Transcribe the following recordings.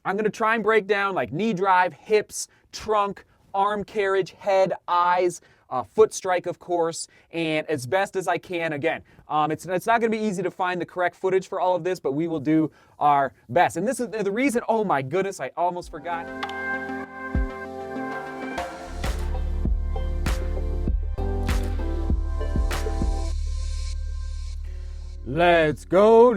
I'm going to try and break down like knee drive, hips, trunk, arm carriage, head, eyes, foot strike, of course, and as best as I can. Again, it's not going to be easy to find the correct footage for all of this, but we will do our best. And this is the reason, oh my goodness, I almost forgot. Let's go.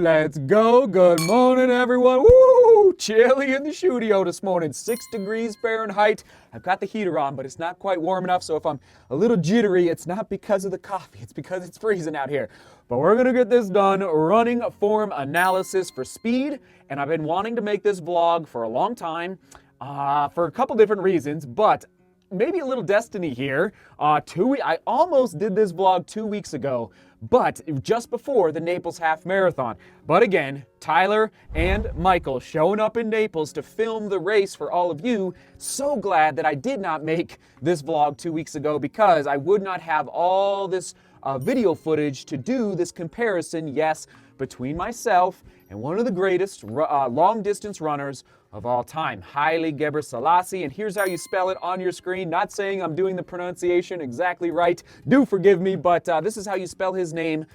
Good morning, everyone. Woo! Chilly in the studio this morning, 6 degrees Fahrenheit. I've got the heater on, but it's not quite warm enough, so if I'm a little jittery, it's not because of the coffee, it's because it's freezing out here. But we're gonna get this done, running form analysis for speed, and I've been wanting to make this vlog for a long time, for a couple different reasons, but maybe a little destiny here. I almost did this vlog 2 weeks ago, but just before the Naples half marathon. But again, Tyler and Michael showing up in Naples to film the race for all of you. So glad that I did not make this vlog 2 weeks ago, because I would not have all this video footage to do this comparison, yes, between myself and one of the greatest long distance runners of all time, Haile Gebrselassie. And here's how you spell it on your screen. Not saying I'm doing the pronunciation exactly right, do forgive me, but this is how you spell his name,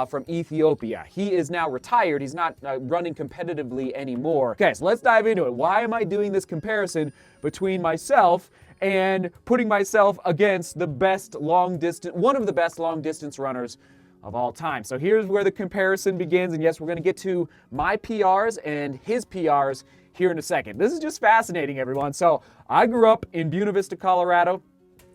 from Ethiopia. He is now retired. He's not running competitively anymore. Okay, so let's dive into it. Why am I doing this comparison between myself and putting myself against the best long distance, one of the best long distance runners of all time? So here's where the comparison begins, and yes, we're going to get to my PRs and his PRs here in a second. This is just fascinating, everyone. So I grew up in Buena Vista, Colorado,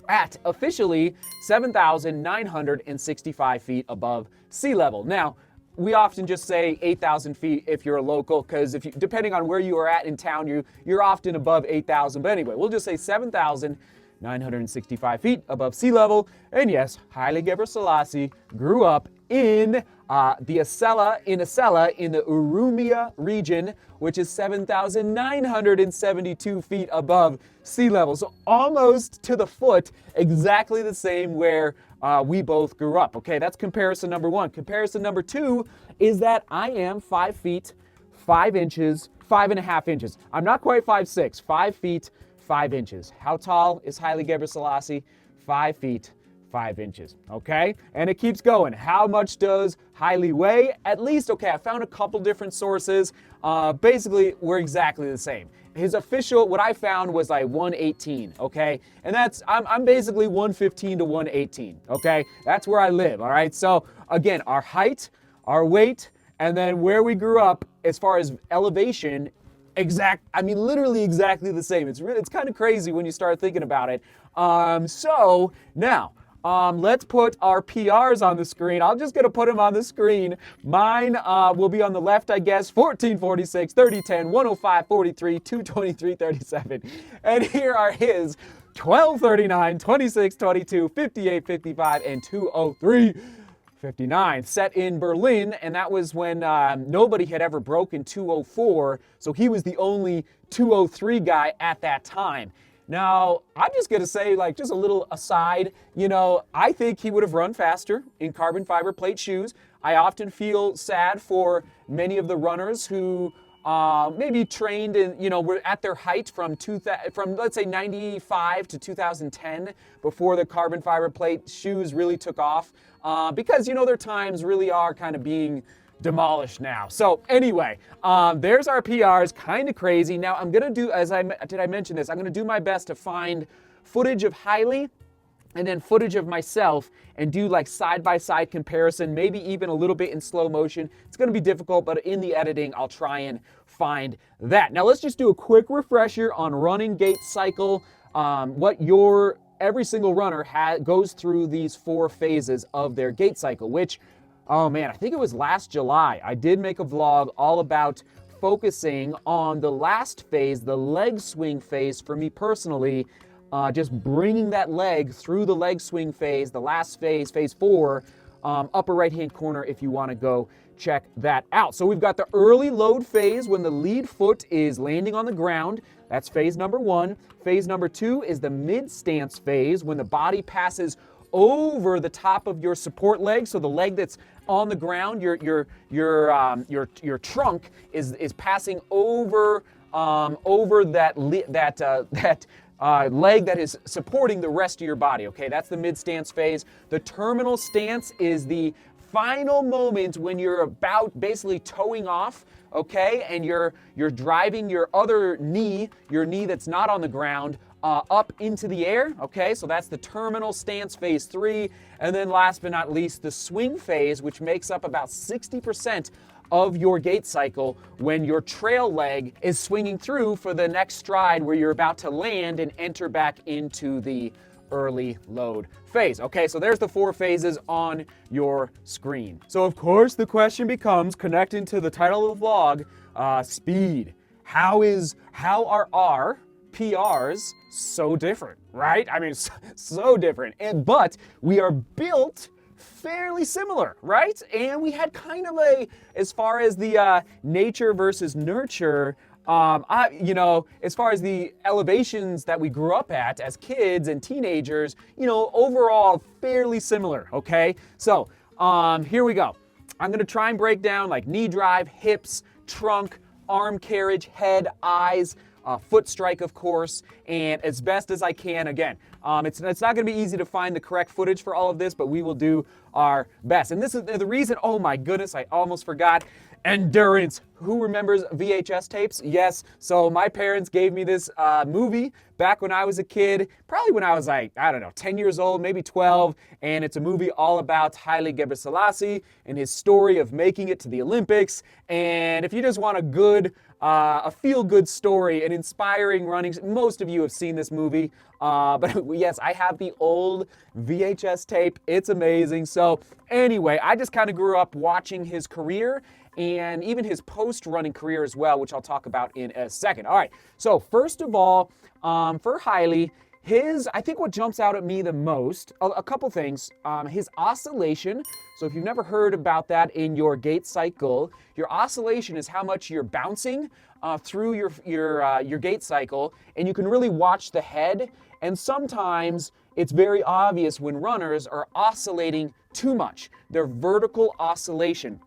at officially 7,965 feet above sea level. Now, we often just say 8,000 feet if you're a local, because if you, depending on where you are at in town, you're often above 8,000. But anyway, we'll just say 7,965 feet above sea level. And yes, Haile Gebrselassie grew up in the Asella in the Oromia region, which is 7,972 feet above sea level. So almost to the foot, exactly the same where we both grew up. Okay, that's comparison number one. Comparison number two is that I am 5 feet, 5 inches, 5.5 inches. I'm not quite 5'6", 5 feet, 5 inches. How tall is Haile Gebrselassie? 5 feet, 5 inches, okay? And it keeps going. How much does Haile weigh? At least, okay, I found a couple different sources. Basically, we're exactly the same. His official, what I found was like 118, okay? And I'm basically 115 to 118, okay? That's where I live, all right? So again, our height, our weight, and then where we grew up as far as elevation, literally exactly the same. It's kind of crazy when you start thinking about it. So now, let's put our PRs on the screen. I'm just gonna put them on the screen. Mine will be on the left, I guess. 14:46, 30:10, 105, 43, 2:23, 37. And here are his: 12:39, 26:22, 58, 55, and 2:03. 59, set in Berlin, and that was when nobody had ever broken 2:04, so he was the only 2:03 guy at that time. Now, I'm just gonna say, like, just a little aside, I think he would have run faster in carbon fiber plate shoes. I often feel sad for many of the runners who maybe trained in, were at their height from let's say 95 to 2010, before the carbon fiber plate shoes really took off, because their times really are kind of being demolished now. So anyway, there's our PRs, kind of crazy. Now I'm gonna do, did I mention this? I'm gonna do my best to find footage of Haile and then footage of myself and do like side-by-side comparison, maybe even a little bit in slow motion. It's gonna be difficult, but in the editing, I'll try and find that. Now let's just do a quick refresher on running gait cycle. Every single runner goes through these 4 phases of their gait cycle, which, oh man, I think it was last July, I did make a vlog all about focusing on the last phase, the leg swing phase for me personally, just bringing that leg through the leg swing phase, the last phase, phase 4, upper right-hand corner if you want to go check that out. So we've got the early load phase when the lead foot is landing on the ground. That's phase number 1. Phase number 2 is the mid-stance phase when the body passes over the top of your support leg. So the leg that's on the ground, your trunk is passing over over that leg that is supporting the rest of your body. Okay, that's the mid-stance phase. The terminal stance is the final moment when you're about basically toeing off, okay, and you're driving your other knee, your knee that's not on the ground, up into the air, okay? So that's the terminal stance phase 3. And then last but not least, the swing phase, which makes up about 60% of your gait cycle, when your trail leg is swinging through for the next stride where you're about to land and enter back into the early load phase. Okay, so there's the 4 phases on your screen. So of course the question becomes, connecting to the title of the vlog, speed. How are our PRs so different, right? I mean, so different. But we are built fairly similar, right? And we had kind of as far as the nature versus nurture, as far as the elevations that we grew up at as kids and teenagers, overall fairly similar, okay? So here we go. I'm gonna try and break down like knee drive, hips, trunk, arm carriage, head, eyes, foot strike, of course, and as best as I can. Again, it's not going to be easy to find the correct footage for all of this, but we will do our best. And this is the reason, oh my goodness, I almost forgot, endurance. Who remembers VHS tapes? Yes, so my parents gave me this movie back when I was a kid, probably when I was like, 10 years old, maybe 12, and it's a movie all about Haile Gebrselassie and his story of making it to the Olympics. And if you just want a feel-good story, an inspiring running, most of you have seen this movie, but yes, I have the old VHS tape. It's amazing. So anyway, I just kind of grew up watching his career and even his post-running career as well, which I'll talk about in a second. All right, so first of all, for Haile, I think what jumps out at me the most, a couple things, his oscillation. So if you've never heard about that in your gait cycle, your oscillation is how much you're bouncing through your gait cycle, and you can really watch the head. And sometimes it's very obvious when runners are oscillating too much. Their vertical oscillation.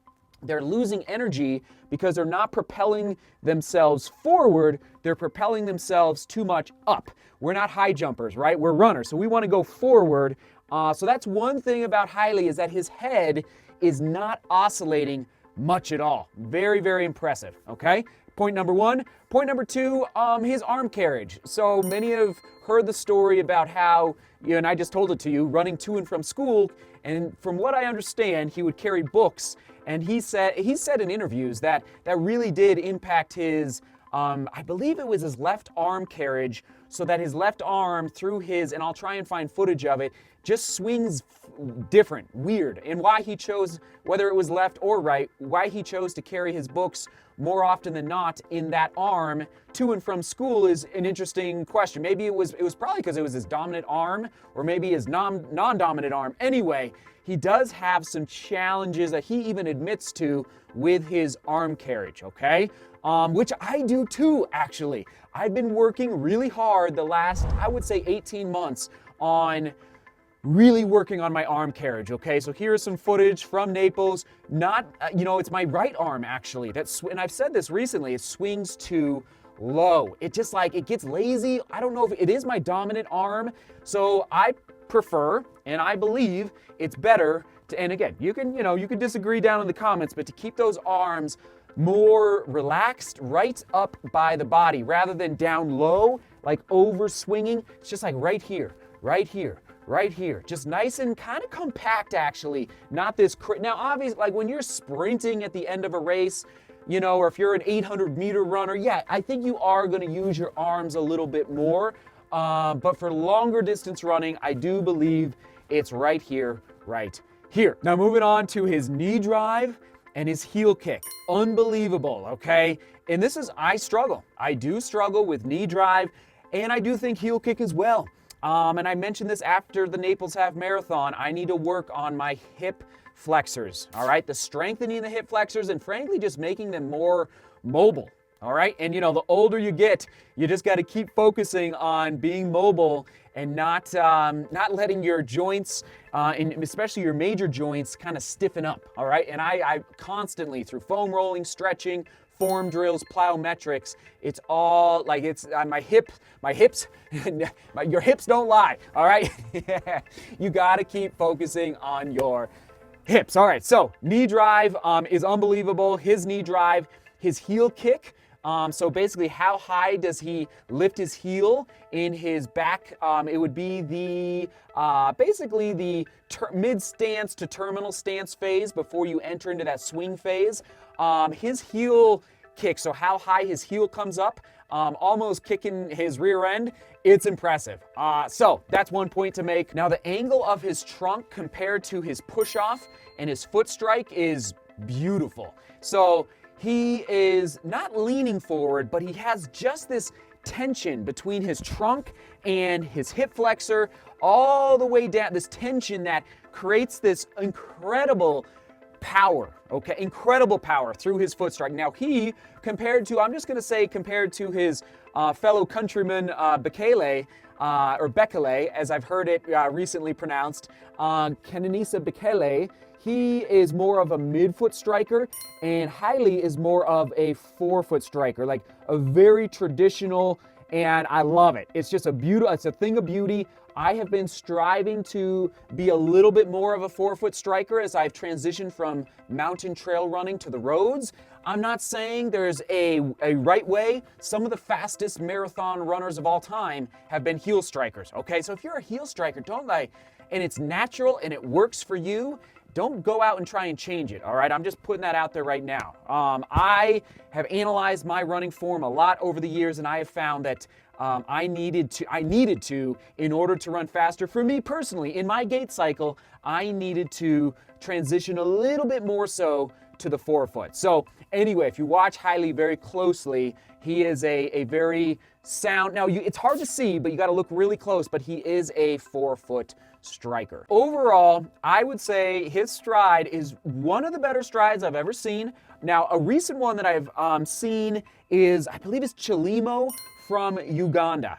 They're losing energy because they're not propelling themselves forward, they're propelling themselves too much up. We're not high jumpers, right? We're runners, so we want to go forward. So that's one thing about Haile, is that his head is not oscillating much at all. Very, very impressive, okay? Point number 1. Point number 2, his arm carriage. So many have heard the story about how, and I just told it to you, running to and from school, and from what I understand, he would carry books. And he said in interviews that really did impact his, I believe it was his left arm carriage, so that his left arm through his, and I'll try and find footage of it, just swings different, weird. And why he chose, whether it was left or right, why he chose to carry his books more often than not in that arm to and from school is an interesting question. Maybe it was probably because it was his dominant arm, or maybe his non-dominant arm. Anyway, he does have some challenges that he even admits to with his arm carriage, okay? Which I do too, actually. I've been working really hard the last, I would say 18 months on really working on my arm carriage, okay? So here's some footage from Naples. Not, it's my right arm actually. And I've said this recently, it swings too low. It just it gets lazy. I don't know if it is my dominant arm. So I prefer, and I believe it's better to, and again, you can disagree down in the comments, but to keep those arms more relaxed right up by the body rather than down low, like over swinging. It's just like right here, right here, right here. Just nice and kind of compact actually, not this, now obviously like when you're sprinting at the end of a race, or if you're an 800-meter runner, yeah, I think you are going to use your arms a little bit more. But for longer distance running, I do believe it's right here, right here. Now moving on to his knee drive and his heel kick. Unbelievable, okay? And I struggle. I do struggle with knee drive, and I do think heel kick as well. And I mentioned this after the Naples Half Marathon. I need to work on my hip flexors, all right? The strengthening the hip flexors and frankly just making them more mobile, all right? And the older you get, you just got to keep focusing on being mobile and not letting your joints, and especially your major joints, kind of stiffen up, all right? And I constantly, through foam rolling, stretching, form drills, plyometrics, it's all like it's my hips, your hips don't lie, all right? Yeah. You gotta keep focusing on your hips. All right, so knee drive is unbelievable. His knee drive, his heel kick. So basically, how high does he lift his heel in his back? It would be the basically the mid-stance to terminal stance phase before you enter into that swing phase. His heel kick, so how high his heel comes up, almost kicking his rear end, it's impressive. So that's one point to make. Now the angle of his trunk compared to his push-off and his foot strike is beautiful. So he is not leaning forward, but he has just this tension between his trunk and his hip flexor all the way down, this tension that creates this incredible power, okay? Incredible power through his foot strike. Now he, compared to, I'm just gonna say compared to his fellow countryman Bekele, or Bekele, as I've heard it recently pronounced, Kenenisa Bekele, he is more of a mid-foot striker, and Haile is more of a forefoot striker, like a very traditional, and I love it. It's just it's a thing of beauty. I have been striving to be a little bit more of a forefoot striker as I've transitioned from mountain trail running to the roads. I'm not saying there's a right way. Some of the fastest marathon runners of all time have been heel strikers, okay? So if you're a heel striker, and it's natural and it works for you, don't go out and try and change it, all right? I'm just putting that out there right now. I have analyzed my running form a lot over the years, and I have found that I needed to, in order to run faster, for me personally, in my gait cycle, I needed to transition a little bit more so to the forefoot. So anyway, if you watch Haile very closely, he is a very sound, now it's hard to see, but you gotta look really close, but he is a forefoot striker. Overall, I would say his stride is one of the better strides I've ever seen. Now, a recent one that I've seen is, I believe it's Chilimo from Uganda.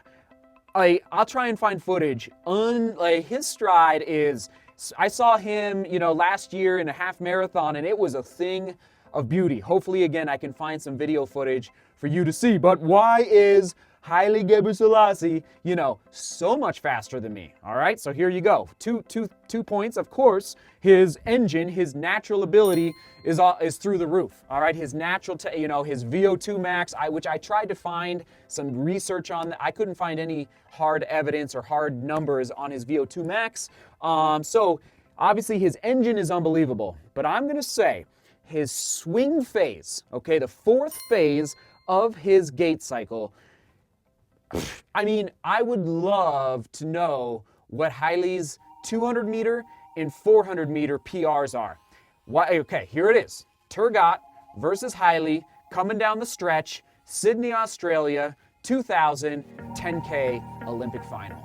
I'll try and find footage. His stride is, I saw him, last year in a half marathon, and it was a thing of beauty. Hopefully, again, I can find some video footage for you to see. But why is Haile Gebrselassie, so much faster than me? All right, so here you go. Two points. Of course, his engine, his natural ability is through the roof. All right, his natural, his VO2 max, which I tried to find some research on. I couldn't find any hard evidence or hard numbers on his VO2 max. So obviously his engine is unbelievable. But I'm gonna say his swing phase, okay, the fourth phase of his gait cycle. I mean, I would love to know what Haile's 200 meter and 400 meter PRs are. Okay, here it is. Turgot versus Haile coming down the stretch, Sydney, Australia, 2000 10K Olympic final.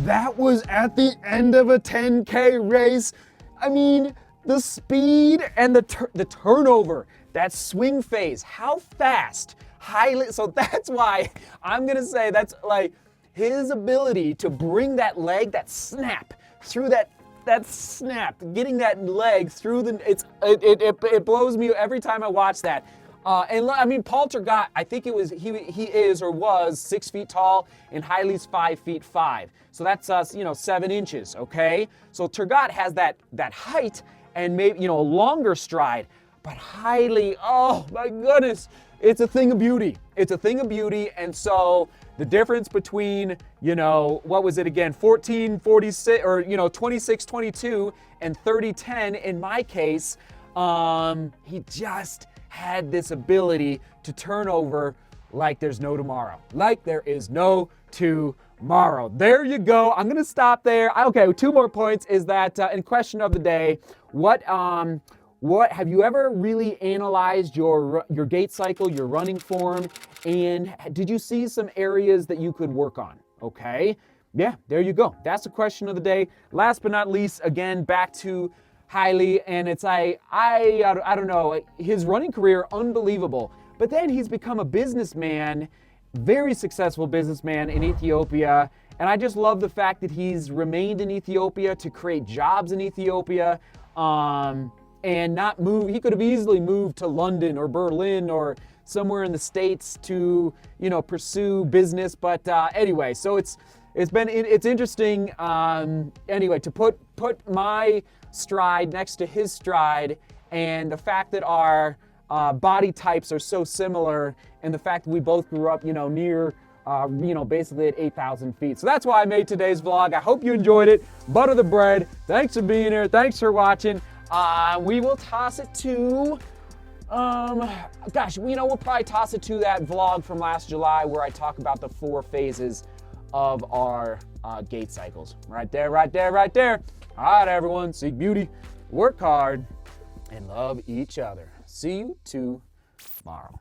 That was at the end of a 10K race. I mean, the speed and the turnover, that swing phase, how fast Haile, so that's why I'm gonna say that's like his ability to bring that leg, that snap, through that snap, getting that leg through it blows me every time I watch that. And I mean, Paul Turgot, I think he is or was 6 feet tall, and Haile's 5 feet 5. So that's 7 inches. Okay, so Turgot has that height and maybe a longer stride, but Haile, oh my goodness, it's a thing of beauty. It's a thing of beauty, and so the difference between what was it again, 14:46 or 26:22 and 30:10 in my case, he just had this ability to turn over like there's no tomorrow. Like there is no tomorrow. There you go. I'm gonna stop there. Okay, 2 more points is that in question of the day, what have you ever really analyzed your gait cycle, your running form, and did you see some areas that you could work on? Okay, yeah, there you go. That's the question of the day. Last but not least, again, back to Haile, and it's I don't know, his running career, unbelievable. But then he's become a businessman, very successful businessman in Ethiopia. And I just love the fact that he's remained in Ethiopia to create jobs in Ethiopia, and not move. He could have easily moved to London or Berlin or somewhere in the States to, you know, pursue business. But anyway, so it's interesting. Anyway, to put my stride next to his stride, and the fact that our body types are so similar, and the fact that we both grew up, you know, near, you know, basically at 8,000 feet. So that's why I made today's vlog. I hope you enjoyed it. Butter the bread. Thanks for being here. Thanks for watching. We will toss it to, gosh, you know, we'll probably toss it to that vlog from last July where I talk about the 4 phases of our GAIT cycles. Right there, right there, right there. All right, everyone. Seek beauty, work hard, and love each other. See you tomorrow.